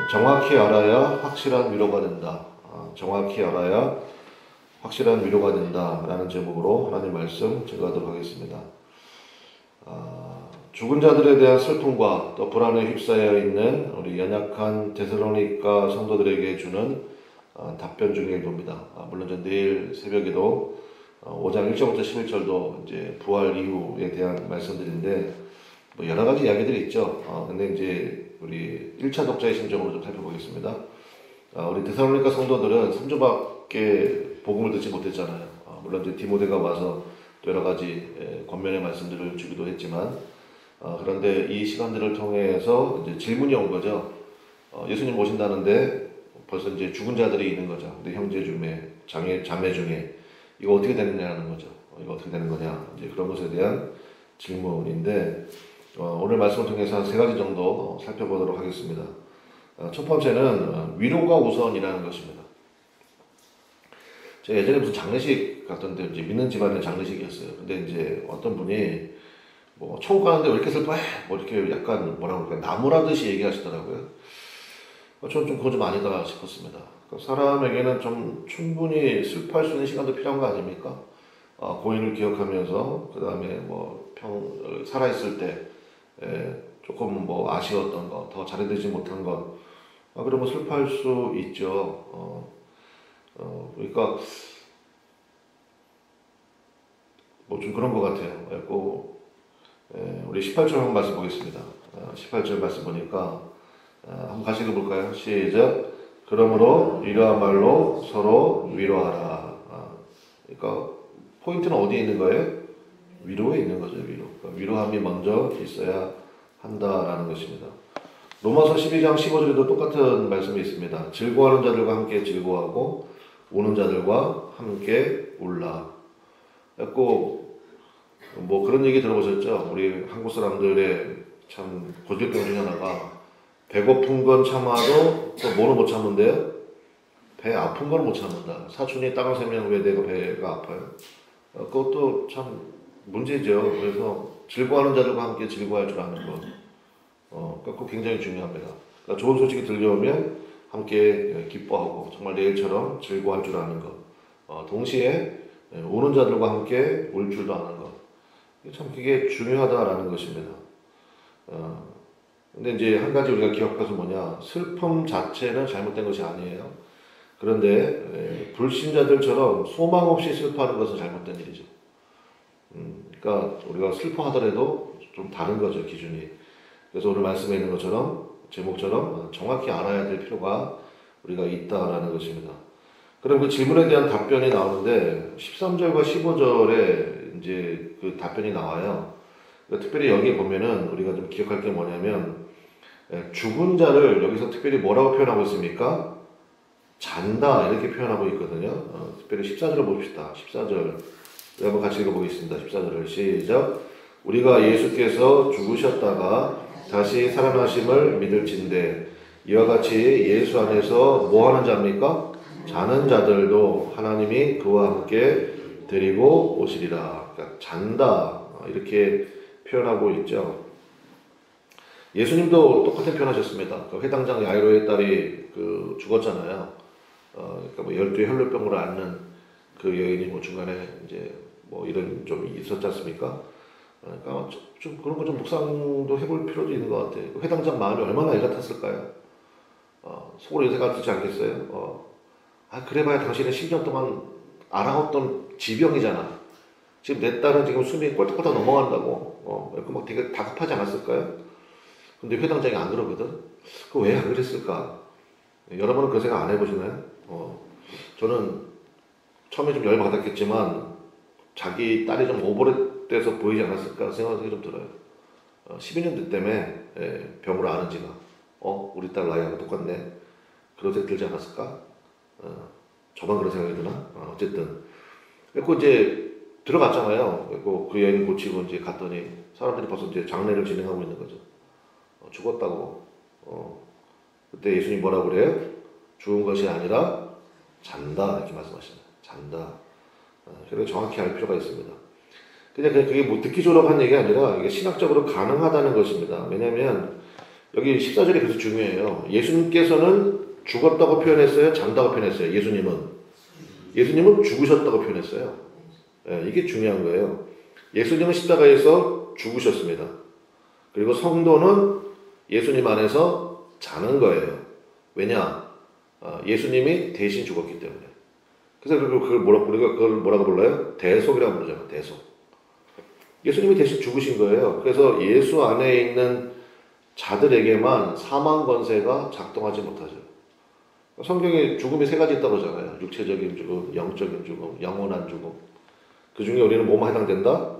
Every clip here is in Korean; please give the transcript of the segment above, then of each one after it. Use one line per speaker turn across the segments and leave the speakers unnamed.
정확히 알아야 확실한 위로가 된다. 정확히 알아야 확실한 위로가 된다라는 제목으로 하나님 말씀 증거하도록 하겠습니다. 죽은 자들에 대한 슬픔과 또 불안에 휩싸여 있는 우리 연약한 데살로니가 성도들에게 주는 답변 중의 일부입니다. 물론 내일 새벽에도 5장 1절부터 11절도 이제 부활 이후에 대한 말씀들인데 뭐 여러 가지 이야기들이 있죠. 근데 이제 우리 1차 독자의 심정으로 좀 살펴보겠습니다. 우리 데살로니가 성도들은 3주밖에 복음을 듣지 못했잖아요. 물론 이제 디모데가 와서 또 여러 가지 권면의 말씀들을 주기도 했지만, 그런데 이 시간들을 통해서 이제 질문이 온 거죠. 예수님 오신다는데 벌써 이제 죽은 자들이 있는 거죠. 근데 형제 중에, 자매 중에 이거 어떻게 되느냐는 거죠. 이거 어떻게 되는 거냐. 이제 그런 것에 대한 질문인데, 오늘 말씀을 통해서 한 3가지 정도 살펴보도록 하겠습니다. 첫 번째는 위로가 우선이라는 것입니다. 제가 예전에 무슨 장례식 갔던데 이제 믿는 집안의 장례식이었어요. 근데 이제 어떤 분이 뭐 천국 가는데 왜 이렇게 슬퍼해? 뭐 이렇게 약간 뭐라고 그럴까 나무라듯이 얘기하시더라고요. 저는 좀 그거 좀 아니다 싶었습니다. 사람에게는 좀 충분히 슬퍼할 수 있는 시간도 필요한 거 아닙니까? 고인을 기억하면서 그 다음에 뭐 살아있을 때 조금 뭐 아쉬웠던 것, 더 잘해드리지 못한 것, 그러면 슬퍼할 수 있죠. 그러니까 뭐 좀 그런 것 같아요. 그리고 우리 18절 한번 말씀 보겠습니다. 18절 말씀 보니까 한번 같이 읽어볼까요? 시작. 그러므로 이러한 말로 서로 위로하라. 그러니까 포인트는 어디에 있는 거예요? 위로에 있는 거죠. 그러니까 위로함이 먼저 있어야 한다라는 것입니다. 로마서 12장 15절에도 똑같은 말씀이 있습니다. 즐거워하는 자들과 함께 즐거워하고 우는 자들과 함께 울라. 그래서 뭐 그런 얘기 들어보셨죠? 우리 한국 사람들의 참 고질병 중에 하나가 배고픈 건 참아도 또 뭐는 못 참는데요? 배 아픈 건 못 참는다. 사촌이 땅을 세면 왜 내가 배가 아파요? 그것도 참 문제죠. 그래서 즐거워하는 자들과 함께 즐거워할 줄 아는 것. 그거 굉장히 중요합니다. 그러니까 좋은 소식이 들려오면 함께 기뻐하고 정말 내일처럼 즐거워할 줄 아는 것. 동시에 우는 자들과 함께 울 줄도 아는 것. 참 그게 중요하다라는 것입니다. 근데 이제 한 가지 우리가 기억할 것은 뭐냐. 슬픔 자체는 잘못된 것이 아니에요. 그런데 불신자들처럼 소망 없이 슬퍼하는 것은 잘못된 일이죠. 그러니까 우리가 슬퍼하더라도 좀 다른 거죠, 기준이. 그래서 오늘 말씀에 있는 것처럼 제목처럼 정확히 알아야 될 필요가 우리가 있다라는 것입니다. 그럼 그 질문에 대한 답변이 나오는데 13절과 15절에 이제 그 답변이 나와요. 그러니까 특별히 여기에 보면은 우리가 좀 기억할 게 뭐냐면 죽은 자를 여기서 특별히 뭐라고 표현하고 있습니까? 잔다 이렇게 표현하고 있거든요. 특별히 14절을 봅시다. 14절 한번 같이 읽어보겠습니다. 14절을 시작. 우리가 예수께서 죽으셨다가 다시 살아나심을 믿을진대 이와 같이 예수 안에서 뭐 하는 자입니까? 자는 자들도 하나님이 그와 함께 데리고 오시리라. 그러니까 잔다 이렇게 표현하고 있죠. 예수님도 똑같은 표현하셨습니다. 그 회당장 야이로의 딸이 죽었잖아요. 그러니까 뭐 12 혈루병으로 앓는 그 여인이 뭐 중간에 이제 뭐 이런 좀 있었지 않습니까? 그러니까 좀 그런 거 좀 묵상도 해볼 필요도 있는 것 같아요. 회당장 마음이 얼마나 애 같았을까요? 속으로 요새 같지 않겠어요? 그래봐야 당신은 10년 동안 알아왔던 지병이잖아. 지금 내 딸은 지금 숨이 꼴딱꼴딱 넘어간다고. 막 되게 다급하지 않았을까요? 근데 회당장이 안 그러거든? 왜 안 그랬을까? 여러분은 그런 생각 안 해보시나요? 저는 처음에 좀 열받았겠지만 자기 딸이 좀 오버랩돼서 보이지 않았을까 생각이 좀 들어요. 12년 때문에 병으로 앓은 지가 우리 딸 나이하고 똑같네. 그런 생각 들지 않았을까? 저만 그런 생각이 드나? 어쨌든 그리고 이제 들어갔잖아요. 그리고 그 여인 고치고 이제 갔더니 사람들이 벌써 이제 장례를 진행하고 있는 거죠. 죽었다고. 그때 예수님 뭐라고 그래요? 죽은 것이 아니라 잔다 이렇게 말씀하시잖아요. 잔다. 그래서 정확히 알 필요가 있습니다. 그냥 그게 뭐 듣기 좋으라고 한 얘기가 아니라 이게 신학적으로 가능하다는 것입니다. 왜냐하면 여기 14절이 그래서 중요해요. 예수님께서는 죽었다고 표현했어요? 잔다고 표현했어요? 예수님은 죽으셨다고 표현했어요. 예, 이게 중요한 거예요. 예수님은 십자가에서 죽으셨습니다. 그리고 성도는 예수님 안에서 자는 거예요. 왜냐? 예수님이 대신 죽었기 때문에. 그래서 우리가 그걸 뭐라고 불러요? 대속이라고 부르잖아요. 대속. 예수님이 대신 죽으신 거예요. 그래서 예수 안에 있는 자들에게만 사망 권세가 작동하지 못하죠. 성경에 죽음이 세 가지 있다고 하잖아요. 육체적인 죽음, 영적인 죽음, 영원한 죽음. 그 중에 우리는 뭐만 해당된다?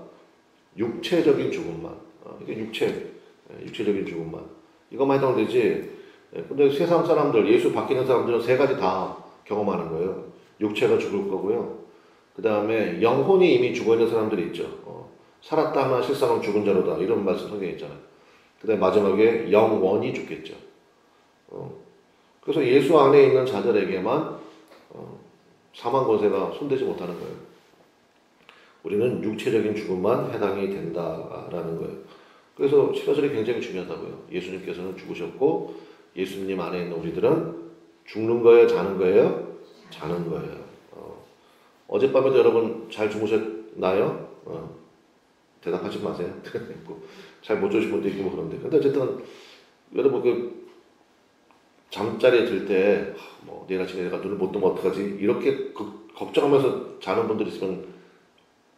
육체적인 죽음만. 이게 육체적인 죽음만. 이것만 해당되지. 근데 세상 사람들, 예수 바뀌는 사람들은 세 가지 다 경험하는 거예요. 육체가 죽을 거고요. 그 다음에 영혼이 이미 죽어있는 사람들이 있죠. 살았다 하나 실상은 죽은 자로다. 이런 말씀 성경에 있잖아요. 그 다음에 마지막에 영원히 죽겠죠. 그래서 예수 안에 있는 자들에게만 사망 권세가 손대지 못하는 거예요. 우리는 육체적인 죽음만 해당이 된다라는 거예요. 그래서 14절이 굉장히 중요하다고요. 예수님께서는 죽으셨고 예수님 안에 있는 우리들은 죽는 거예요? 자는 거예요? 자는 거예요. 어젯밤에도 여러분 잘 주무셨나요? 대답하지 마세요. 잘 못 주무신 분도 있고 그런데. 근데 어쨌든 여러분 잠자리에 들 때 내일 아침에 내가 눈을 못 뜨면 어떡하지? 이렇게 걱정하면서 자는 분들 있으면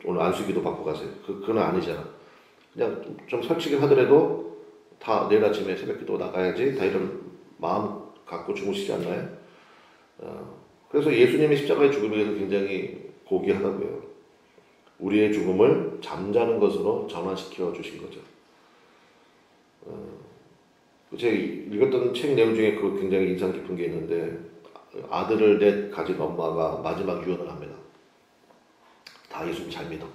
오늘 안수기도 받고 가세요. 그건 아니잖아. 그냥 좀 설치긴 하더라도 다 내일 아침에 새벽기도 나가야지 다 이런 마음 갖고 주무시지 않나요? 그래서 예수님의 십자가의 죽음에 대해서 굉장히 고귀하다고요. 우리의 죽음을 잠자는 것으로 전환시켜 주신 거죠. 제가 읽었던 책 내용 중에 굉장히 인상 깊은 게 있는데 아들을 넷 가진 엄마가 마지막 유언을 합니다. 다 예수님 잘 믿어.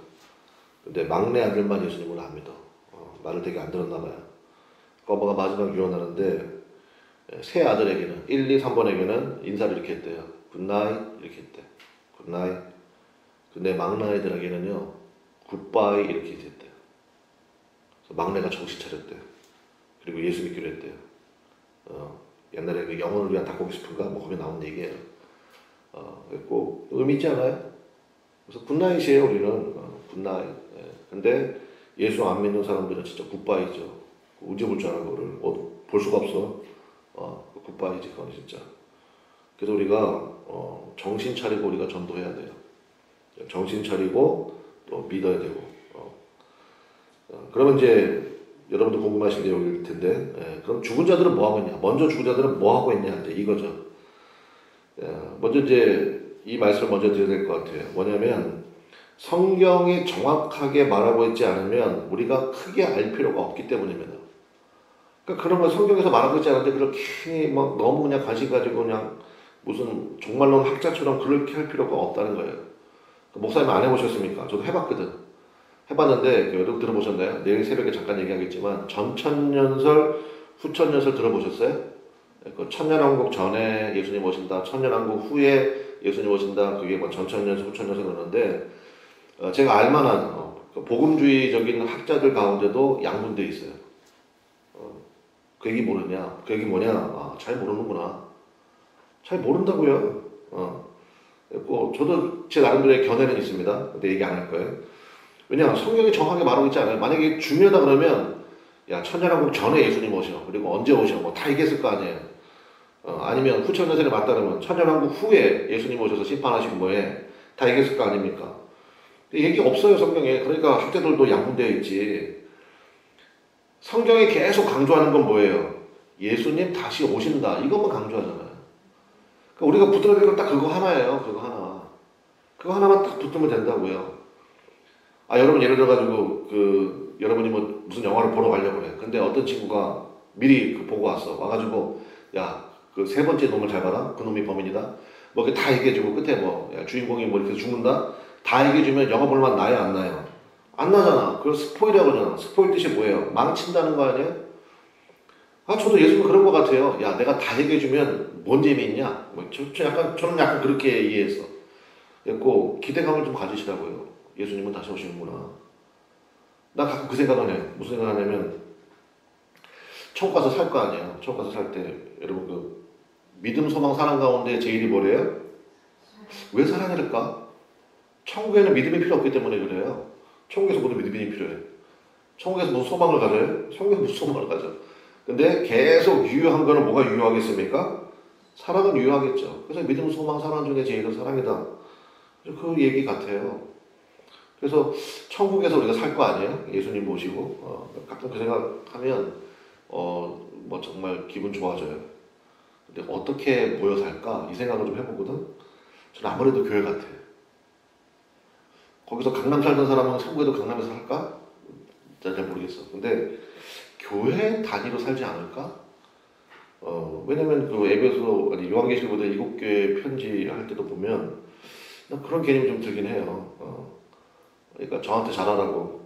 근데 막내 아들만 예수님을 안 믿어. 말을 되게 안 들었나 봐요. 그 엄마가 마지막 유언하는데 세 아들에게는 1, 2, 3번에게는 인사를 이렇게 했대요. 굿나잇 이렇게 했대. 굿나잇. 근데 막내 아이들에게는요 굿바이 이렇게 했대요. 그래서 막내가 정신 차렸대요. 그리고 예수 믿기로 했대요. 옛날에 그 영혼을 위한 닭고기 스프인가 뭐 거기 나온 얘기예요. 꼭 의미 있지 않아요? 그래서 굿나잇이에요 우리는. 굿나잇. 근데 예수 안 믿는 사람들은 진짜 굿바이죠. 언제 볼 줄 알아 그거를. 볼 수가 없어. 굿바이지 그건 진짜. 그래서 우리가 정신 차리고 우리가 전도해야 돼요. 정신 차리고 또 믿어야 되고. 그러면 이제 여러분도 궁금하신 내용일 텐데, 그럼 죽은 자들은 뭐 하고 있냐? 먼저 죽은 자들은 뭐 하고 있냐? 이제 이거죠. 먼저 이제 이 말씀을 먼저 드려야 될 것 같아요. 뭐냐면 성경이 정확하게 말하고 있지 않으면 우리가 크게 알 필요가 없기 때문입니다. 그러니까 그런 걸 성경에서 말하고 있지 않은데 그렇게 막 너무 그냥 관심 가지고 그냥 무슨 종말론 학자처럼 그렇게 할 필요가 없다는 거예요. 목사님 안 해보셨습니까? 저도 해봤거든. 해봤는데 여러분 들어보셨나요? 내일 새벽에 잠깐 얘기하겠지만 전천년설, 후천년설 들어보셨어요? 그 천년왕국 전에 예수님 오신다, 천년왕국 후에 예수님 오신다. 그게 뭐 전천년설, 후천년설 그러는데 제가 알만한 복음주의적인 학자들 가운데도 양분되어 있어요. 그 얘기 모르냐? 그 얘기 뭐냐? 잘 모르는구나. 잘 모른다고요. 저도 제 나름대로의 견해는 있습니다. 근데 얘기 안 할 거예요. 왜냐하면 성경이 정확하게 말하고 있지 않아요. 만약에 중요하다 그러면 야 천년왕국 전에 예수님 오셔. 그리고 언제 오셔. 뭐 다 얘기했을 거 아니에요. 아니면 후천년설에 맞다 그러면 천년왕국 후에 예수님 오셔서 심판하시고 뭐해. 다 얘기했을 거 아닙니까? 얘기 없어요 성경에. 그러니까 학자들도 양분되어 있지. 성경이 계속 강조하는 건 뭐예요? 예수님 다시 오신다. 이것만 강조하잖아요. 그러니까 우리가 붙들어야 될 건 딱 그거 하나예요. 그거 하나. 그거 하나만 딱 붙들면 된다고요. 여러분 예를 들어가지고 여러분이 뭐 무슨 영화를 보러 가려고 그래. 근데 어떤 친구가 미리 보고 왔어. 와가지고 야 그 세 번째 놈을 잘 봐라. 그 놈이 범인이다. 뭐 이렇게 다 얘기해주고 끝에 뭐 야, 주인공이 뭐 이렇게 죽는다. 다 얘기해주면 영화 볼만 나요 안 나요? 안 나잖아. 그걸 스포일이라고 하잖아. 스포일 뜻이 뭐예요? 망친다는 거 아니에요? 저도 예수님 그런 것 같아요. 야 내가 다 얘기해주면 뭔 재미있냐? 저는 약간 그렇게 이해했어. 그래서 기대감을 좀 가지시라고요. 예수님은 다시 오시는구나. 나 가끔 그 생각을 해요. 무슨 생각을 하냐면 천국 가서 살 거 아니에요. 천국 가서 살 때 여러분 그 믿음, 소망, 사랑 가운데 제일이 뭐래요? 왜 사랑해야 될까? 천국에는 믿음이 필요 없기 때문에 그래요. 천국에서 모두 믿음이 필요해. 천국에서 무슨 소망을 가져요? 천국에서 무슨 소망을 가져? 근데 계속 유효한 거는 뭐가 유효하겠습니까? 사랑은 유효하겠죠. 그래서 믿음, 소망, 사랑 중에 제일은 사랑이다. 그 얘기 같아요. 그래서 천국에서 우리가 살 거 아니에요? 예수님 모시고 가끔 그 생각하면 뭐 정말 기분 좋아져요. 근데 어떻게 모여 살까? 이 생각을 좀 해보거든. 저는 아무래도 교회 같아. 거기서 강남 살던 사람은 천국에도 강남에서 살까? 잘 모르겠어. 근데 교회 단위로 살지 않을까? 왜냐면 그 에베소 아니 요한계시록보다 7교회 편지할 때도 보면 그런 개념이 좀 들긴 해요. 그러니까 저한테 잘하라고.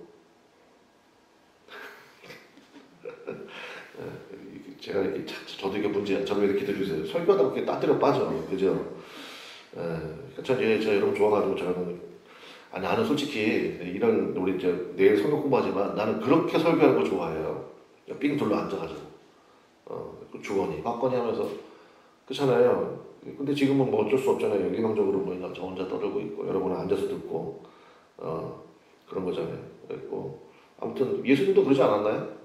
제가 이렇게 저도 이게 문제야. 저도 이렇게 기다려주세요. 설교하다 이렇게 따뜻하게 빠져. 그죠? 그러니까 저 여러분 좋아가지고 저는 나는 솔직히 이런 우리 이제 내일 성경 공부하지만 나는 그렇게 설교하는 거 좋아해요. 삥 둘러 앉아가지고 주거니 받거니 하면서 그렇잖아요. 근데 지금은 뭐 어쩔 수 없잖아요. 일방적으로 뭐 저 혼자 떠들고 있고 여러분은 앉아서 듣고 그런 거잖아요. 그랬고 아무튼 예수님도 그러지 않았나요?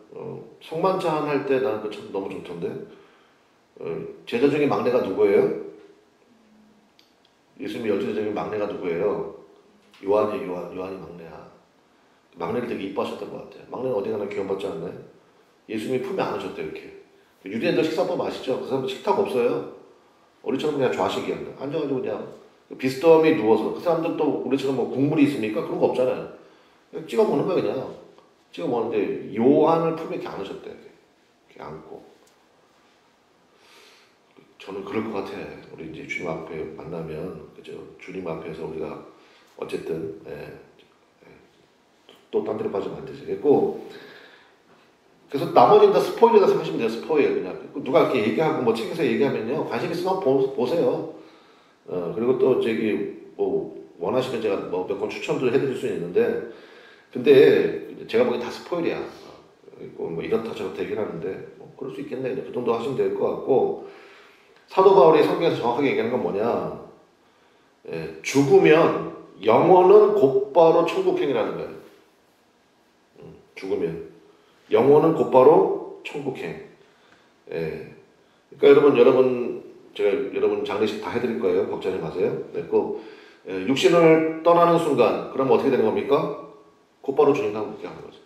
성만찬 할 때 나는 그 참 너무 좋던데 제자 중에 막내가 누구예요? 예수님의 12제자 중에 막내가 누구예요? 요한이 막내야. 막내를 되게 이뻐하셨던 것 같아요. 막내는 어디 가나 귀여워받지 않나요? 예수님이 품에 안으셨대 이렇게. 유대인들 식사법 아시죠? 그 사람들 식탁 없어요. 우리처럼 그냥 좌식이야. 앉아가지고 그냥 비스듬히 누워서 그 사람들 또 우리처럼 뭐 국물이 있습니까? 그런 거 없잖아요. 그냥 찍어 먹는 거야 그냥. 찍어 먹는데 요한을 품에 이렇게 안으셨대. 이렇게 안고. 저는 그럴 것 같아. 우리 이제 주님 앞에 만나면 그죠? 주님 앞에서 우리가 어쨌든 또 딴 데로 빠지면 안 되지. 그래서 나머지는 다 스포일러다 생각하시면 돼요. 스포일 그냥 누가 이렇게 얘기하고 뭐 책에서 얘기하면요 관심 있으면 보세요. 그리고 또 뭐 원하시면 제가 뭐 몇 권 추천도 해드릴 수 있는데 근데 제가 보기엔 다 스포일이야. 뭐 이렇다 저렇다 얘기를 하는데 뭐 그럴 수 있겠네. 그 정도 하시면 될 것 같고 사도 바울이 성경에서 정확하게 얘기하는 건 뭐냐? 죽으면 영혼은 곧바로 천국행이라는 거예요. 죽으면 영혼은 곧바로 천국행. 그러니까 여러분 제가 여러분 장례식 다 해드릴 거예요. 걱정하지 마세요. 그리고 육신을 떠나는 순간 그럼 어떻게 되는 겁니까? 곧바로 주님과 함께 하는 거죠.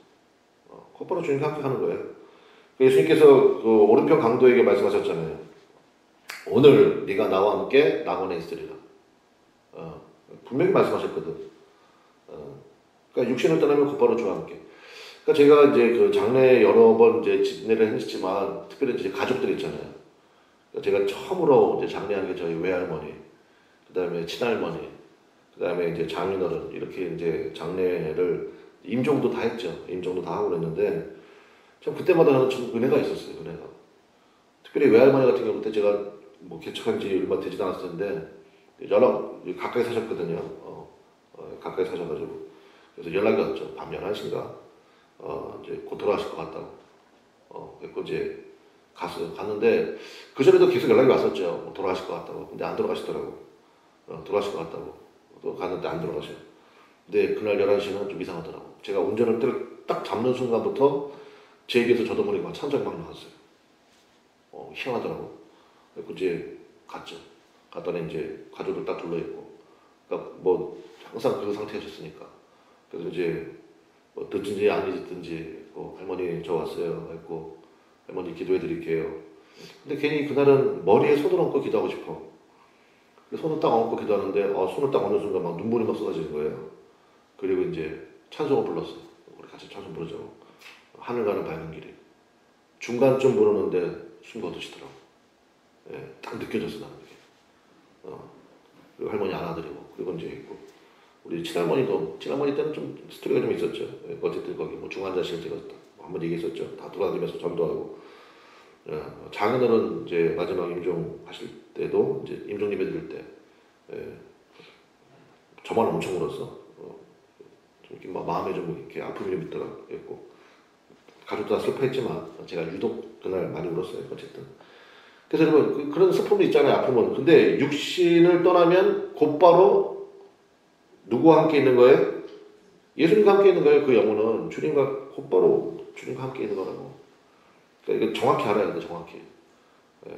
곧바로 주님과 함께 하는 거예요. 예수님께서 그 오른편 강도에게 말씀하셨잖아요. 오늘 네가 나와 함께 낙원에 있으리라. 분명히 말씀하셨거든. 그러니까 육신을 떠나면 곧바로 주와 함께. 그러니까 제가 이제 그 장례 여러 번 이제 집례를 했지만 특별히 이제 가족들 있잖아요. 그러니까 제가 처음으로 이제 장례한 게 저희 외할머니, 그다음에 친할머니, 그다음에 이제 장인어른 이렇게 이제 장례를 임종도 다 했죠. 임종도 다 하고 그랬는데 참 그때마다 저는 참 은혜가 있었어요. 은혜가. 특별히 외할머니 같은 경우는 제가 뭐 개척한 지 얼마 되지도 않았을 텐데 연락 가까이 사셨거든요. 가까이 사셔가지고 그래서 연락이 왔죠. 밤 11시인가 이제 곧 돌아가실 것 같다고. 그래서 이제 갔는데 그 전에도 계속 연락이 왔었죠. 뭐 돌아가실 것 같다고. 근데 안 돌아가시더라고. 돌아가실 것 같다고. 또 갔는데 안 돌아가셔. 근데 그날 11시는 좀 이상하더라고. 제가 운전을 딱 잡는 순간부터 제 입에서 저도 모르게 막 찬성이 막 나왔어요. 희한하더라고. 그래서 이제 갔죠. 갔더니 이제 가족들 딱 둘러있고. 그러니까 뭐 항상 그 상태였으니까. 그래서 이제 뭐 듣든지 안 듣든지 할머니 저 왔어요. 했고 할머니 기도해 드릴게요. 근데 괜히 그날은 머리에 손을 얹고 기도하고 싶어. 손을 딱 얹고 기도하는데 손을 딱 얹는 순간 막 눈물이 막 쏟아지는 거예요. 그리고 이제 찬송을 불렀어. 우리 같이 찬송 부르자고. 하늘 가는 밝은 길에. 중간쯤 부르는데 숨 거두시더라고. 딱 느껴졌어 나는 이게. 그리고 할머니 안아드리고 그리고 이제 있고 우리 친할머니 때는 좀 스토리가 좀 있었죠. 어쨌든 거기 뭐 중환자실 제가 한번 얘기했었죠. 다 돌아다니면서 전도하고. 장인어른 이제 마지막 임종 하실 때도 이제 임종 예배 드릴 때 저만 엄청 울었어. 좀 이렇게 막 마음에 좀 이렇게 아픔이 좀 있더라고. 가족도 다 슬퍼했지만 제가 유독 그날 많이 울었어요. 어쨌든. 그래서 여러분 그런 슬픔도 있잖아요. 아픔은. 근데 육신을 떠나면 곧바로 누구와 함께 있는 거예요? 예수님과 함께 있는 거예요. 그 영혼은 곧바로 주님과 함께 있는 거라고. 그러니까 이거 정확히 알아야 돼. 정확히. 예.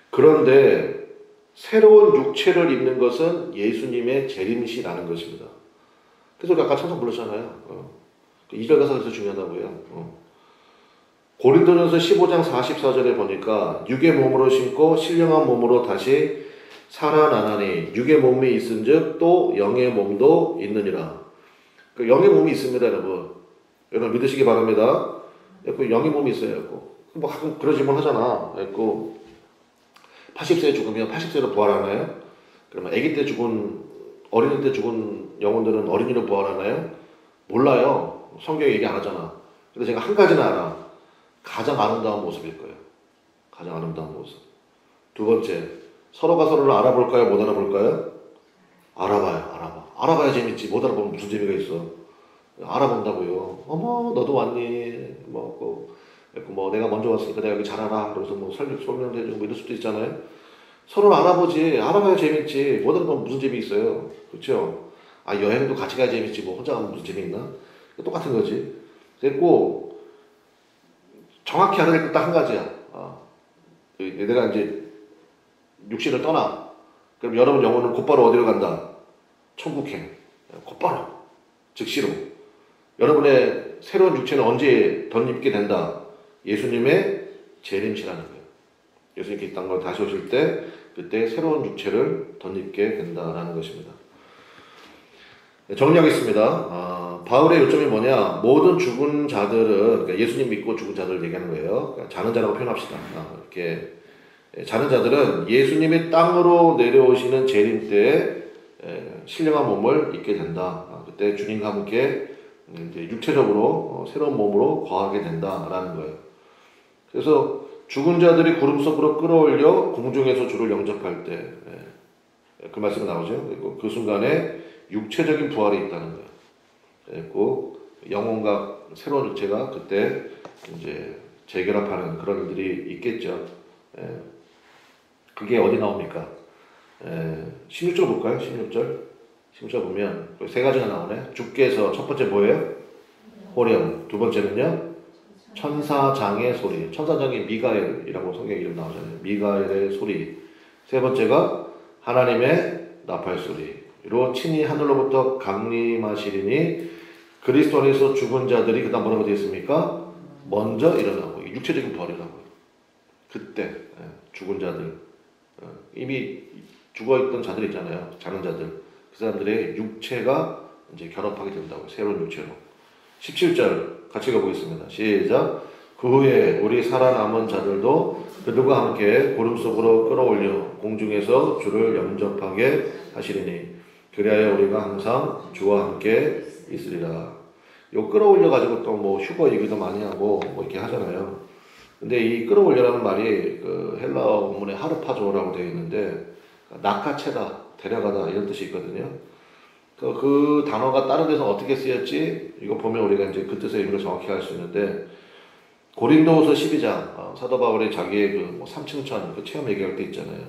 그런데 새로운 육체를 입는 것은 예수님의 재림시라는 것입니다. 그래서 아까 찬송 불렀잖아요. 2절 가사가 그래서 중요하다고요. 고린도전서 15장 44절에 보니까 육의 몸으로 심고 신령한 몸으로 다시 살아나나니 육의 몸이 있은즉 또 영의 몸도 있느니라. 그 영의 몸이 있습니다, 여러분. 여러분 믿으시기 바랍니다. 그 영의 몸이 있어요. 뭐 가끔 그런 질문 하잖아. 80세에 죽으면 80세로 부활하나요? 그러면 아기 때 죽은 어린이 때 죽은 영혼들은 어린이로 부활하나요? 몰라요. 성경이 얘기 안 하잖아. 근데 제가 한 가지는 알아. 가장 아름다운 모습일 거예요. 가장 아름다운 모습. 두 번째, 서로가 서로를 알아볼까요? 못 알아볼까요? 알아봐요. 알아봐야 재밌지. 못 알아보면 무슨 재미가 있어. 알아본다고요. 어머, 너도 왔니? 뭐 내가 먼저 왔으니까 내가 여기 잘 알아. 그래서 뭐 설명도 해주고 뭐 이럴 수도 있잖아요. 서로를 알아보지. 알아봐야 재밌지. 못 알아보면 무슨 재미 있어요. 그렇죠? 여행도 같이 가야 재밌지. 뭐 혼자 가면 무슨 재미있나? 똑같은 거지. 그리고 정확히 알아야 될 것 딱 한 가지야. 내가 이제 육신을 떠나. 그럼 여러분 영혼은 곧바로 어디로 간다? 천국행. 곧바로. 즉시로. 여러분의 새로운 육체는 언제 덧입게 된다? 예수님의 재림시라는 거예요. 예수님께 이 땅으로 다시 오실 때 그때 새로운 육체를 덧입게 된다라는 것입니다. 정리하겠습니다. 바울의 요점이 뭐냐? 모든 죽은 자들은, 그러니까 예수님 믿고 죽은 자들을 얘기하는 거예요. 그러니까 자는 자라고 표현합시다. 이렇게 자는 자들은 예수님이 땅으로 내려오시는 재림 때에 신령한 몸을 입게 된다. 그때 주님과 함께 이제 육체적으로 새로운 몸으로 거하게 된다라는 거예요. 그래서 죽은 자들이 구름 속으로 끌어올려 공중에서 주를 영접할 때 그 말씀이 나오죠. 그리고 그 순간에 육체적인 부활이 있다는 거예요. 그리고 영혼과 새로운 육체가 그때 이제 재결합하는 그런 일들이 있겠죠. 그게 어디 나옵니까? 16절 볼까요? 16절 보면 세 가지가 나오네. 주께서 첫 번째 뭐예요? 호령. 두 번째는요? 천사장의 소리. 천사장이 미가엘이라고 성경 이름 나오잖아요. 미가엘의 소리. 세 번째가 하나님의 나팔 소리로 친히 하늘로부터 강림하시리니 그리스도 안에서 죽은 자들이 그다음 뭐라고 되어 있습니까? 먼저 일어나고. 육체적인 부활이라고요. 그때 죽은 자들 이미 죽어있던 자들 있잖아요. 자는 자들. 그 사람들의 육체가 이제 결합하게 된다고요. 새로운 육체로. 17절 같이 가보겠습니다. 시작. 그 후에 우리 살아남은 자들도 그들과 함께 구름 속으로 끌어올려 공중에서 주를 영접하게 하시리니 그리하여 우리가 항상 주와 함께 있으리라. 요 끌어올려 가지고 또 뭐 휴거 얘기도 많이 하고 뭐 이렇게 하잖아요. 근데 이 끌어올려라는 말이 그 헬라어 원문에 하르파조라고 되어 있는데 낚아채다, 데려가다 이런 뜻이 있거든요. 그 단어가 다른 데서 어떻게 쓰였지? 이거 보면 우리가 이제 그 뜻의 의미를 정확히 알 수 있는데 고린도후서 12장 사도 바울이 자기의 그 3층천 그 체험 얘기할 때 있잖아요.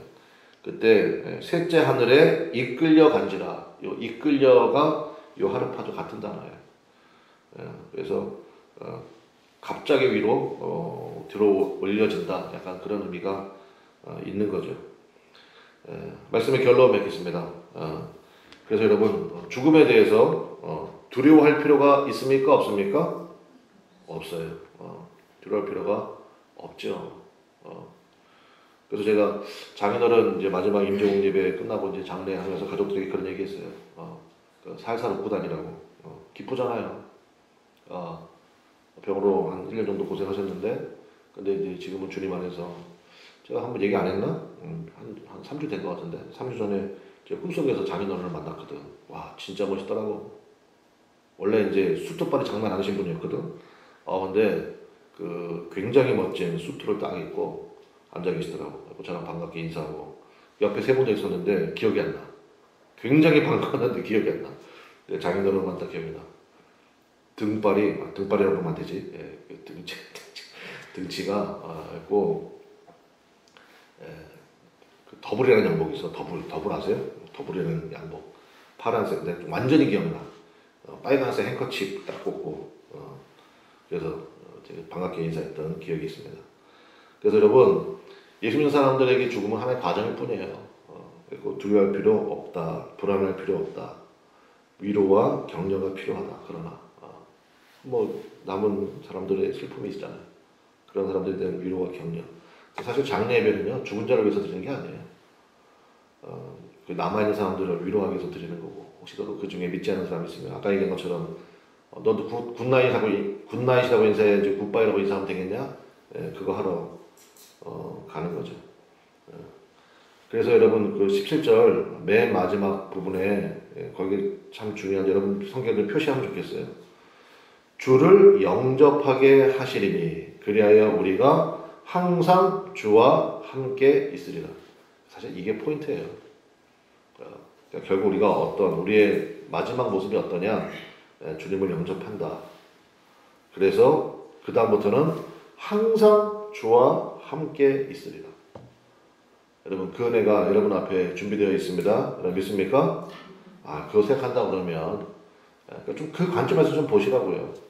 그때 셋째 하늘에 이끌려 간지라. 요 이끌려가 요 하르파조 같은 단어예요. 그래서 갑자기 위로 들어 올려진다. 약간 그런 의미가 있는 거죠. 말씀의 결론 맺겠습니다. 그래서 여러분 죽음에 대해서 두려워할 필요가 있습니까? 없습니까? 없어요. 두려워할 필요가 없죠. 그래서 제가 장인어른 이제 마지막 임종국 예배 끝나고 이제 장례하면서 가족들에게 그런 얘기했어요. 살살 웃고 다니라고. 기쁘잖아요. 병으로 한 1년 정도 고생하셨는데, 근데 이제 지금은 주님 안에서 제가 한번 얘기 안 했나? 한 3주 된 것 같은데, 3주 전에 제가 꿈속에서 장인어른을 만났거든. 와, 진짜 멋있더라고. 원래 이제 수트빨이 장난 아니신 분이었거든. 근데 그 굉장히 멋진 수트를 딱 입고 앉아 계시더라고. 저랑 반갑게 인사하고. 옆에 세 분도 있었는데 기억이 안 나. 굉장히 반가웠는데 기억이 안 나. 장인어른 만나 기억이 나. 등발이라고 하면 안 되지. 예, 등치가 있고, 예, 그 더블이라는 양복이 있어. 더블 아세요? 더블이라는 양복. 파란색, 근데 완전히 기억나. 빨간색 행커칩 딱 꽂고, 그래서 되게 반갑게 인사했던 기억이 있습니다. 그래서 여러분, 예수 믿는 사람들에게 죽음은 하나의 과정일 뿐이에요. 그리고 두려워할 필요 없다. 불안할 필요 없다. 위로와 격려가 필요하다. 그러나 뭐 남은 사람들의 슬픔이 있잖아요. 그런 사람들에 대한 위로와 격려. 사실 장례 예배는요, 죽은 자를 위해서 드리는 게 아니에요. 그 남아있는 사람들을 위로하기 위해서 드리는 거고, 혹시 너도 그 중에 믿지 않는 사람이 있으면 아까 얘기한 것처럼 너도 굿나잇이라고 인사해야지 굿바이라고 인사하면 되겠냐? 예, 그거 하러 가는 거죠. 그래서 여러분 그 17절 맨 마지막 부분에, 거기 참 중요한, 여러분 성경을 표시하면 좋겠어요. 주를 영접하게 하시리니 그리하여 우리가 항상 주와 함께 있으리라. 사실 이게 포인트예요. 그러니까 결국 우리가 우리의 마지막 모습이 어떠냐? 주님을 영접한다. 그래서 그 다음부터는 항상 주와 함께 있으리라. 여러분 그 은혜가 여러분 앞에 준비되어 있습니다. 여러분 믿습니까? 그거 생각한다 그러면 좀 그 관점에서 좀 보시라고요.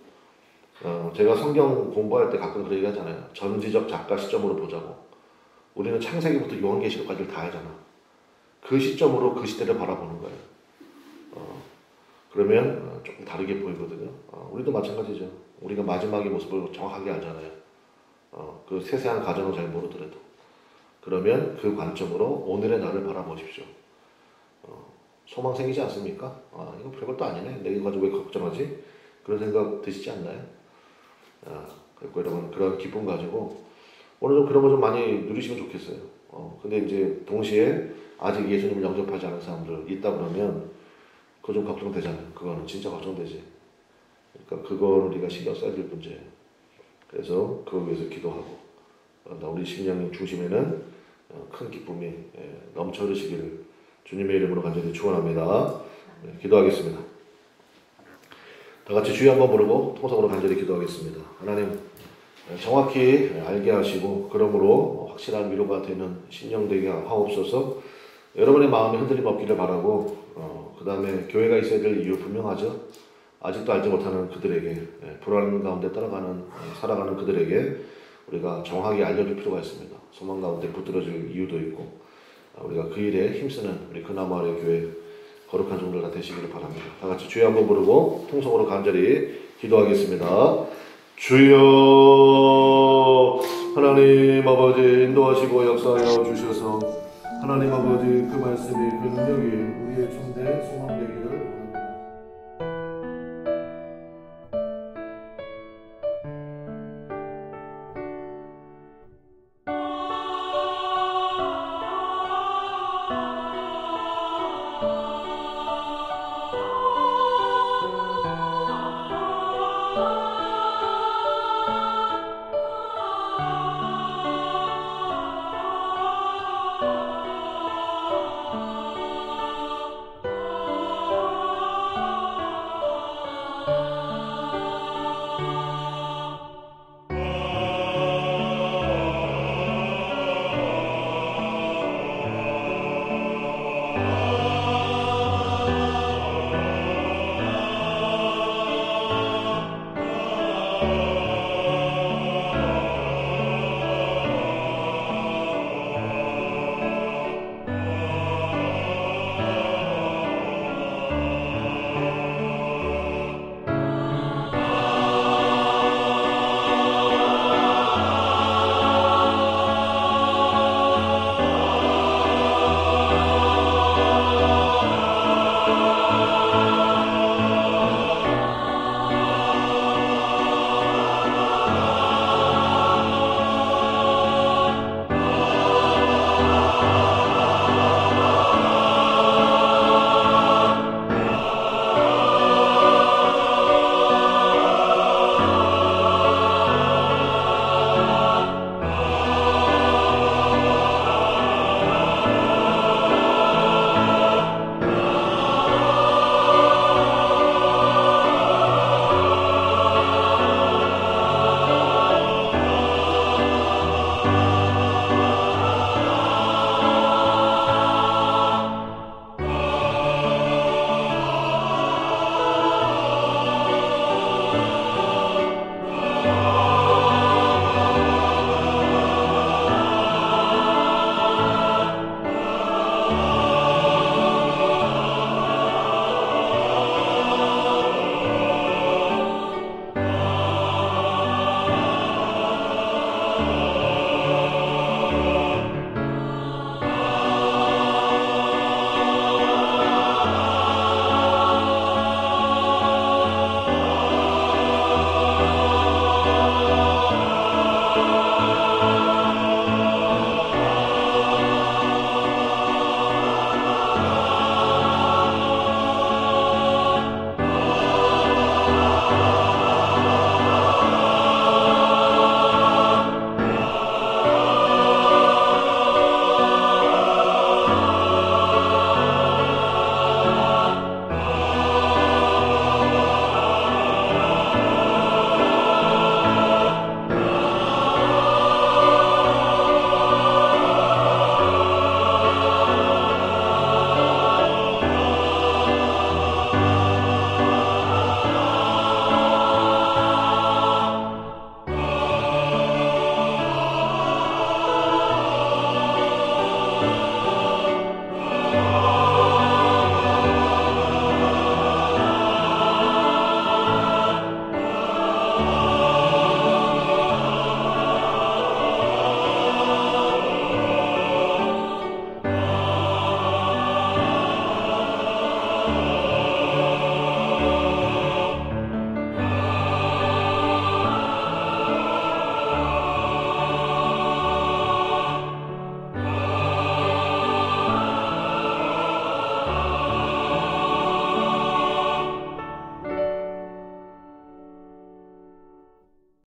제가 성경 공부할 때 가끔 그런 얘기 하잖아요. 전지적 작가 시점으로 보자고. 우리는 창세기부터 요한계시록까지를 다 하잖아. 그 시점으로 그 시대를 바라보는 거예요. 그러면 조금 다르게 보이거든요. 우리도 마찬가지죠. 우리가 마지막의 모습을 정확하게 알잖아요. 그 세세한 과정을 잘 모르더라도. 그러면 그 관점으로 오늘의 나를 바라보십시오. 소망 생기지 않습니까? 이거 별것도 아니네. 내가 가지고 왜 걱정하지? 그런 생각 드시지 않나요? 그리고 여러분 그런 기쁨 가지고 오늘 좀 그런 거 좀 많이 누리시면 좋겠어요. 근데 이제 동시에 아직 예수님을 영접하지 않은 사람들 있다 그러면 그거 좀 걱정되잖아요. 그거는 진짜 걱정되지. 그러니까 그거는 우리가 신경 써야 될 문제예요. 그래서 그걸 위해서 기도하고 우리 심령 중심에는 큰 기쁨이 넘쳐 흐르시기를 주님의 이름으로 간절히 축원합니다. 기도하겠습니다. 다 같이 주여 한번 부르고 통성으로 간절히 기도하겠습니다. 하나님 정확히 알게 하시고 그러므로 확실한 위로가 되는 심령 되게 하옵소서. 여러분의 마음이 흔들림 없기를 바라고 그 다음에 교회가 있어야 될 이유 분명하죠. 아직도 알지 못하는 그들에게, 불안 가운데 살아가는 그들에게 우리가 정확히 알려줄 필요가 있습니다. 소망 가운데 붙들어줄 이유도 있고 우리가 그 일에 힘쓰는 우리 그나마 아래 교회 거룩한 종들 다 되시기를 바랍니다. 다 같이 주여 한번 부르고 통성으로 간절히 기도하겠습니다. 주여 하나님 아버지 인도하시고 역사하여 주셔서 하나님 아버지 그 말씀이 그 능력이 우리의 참된 소망 되기를 원합니다.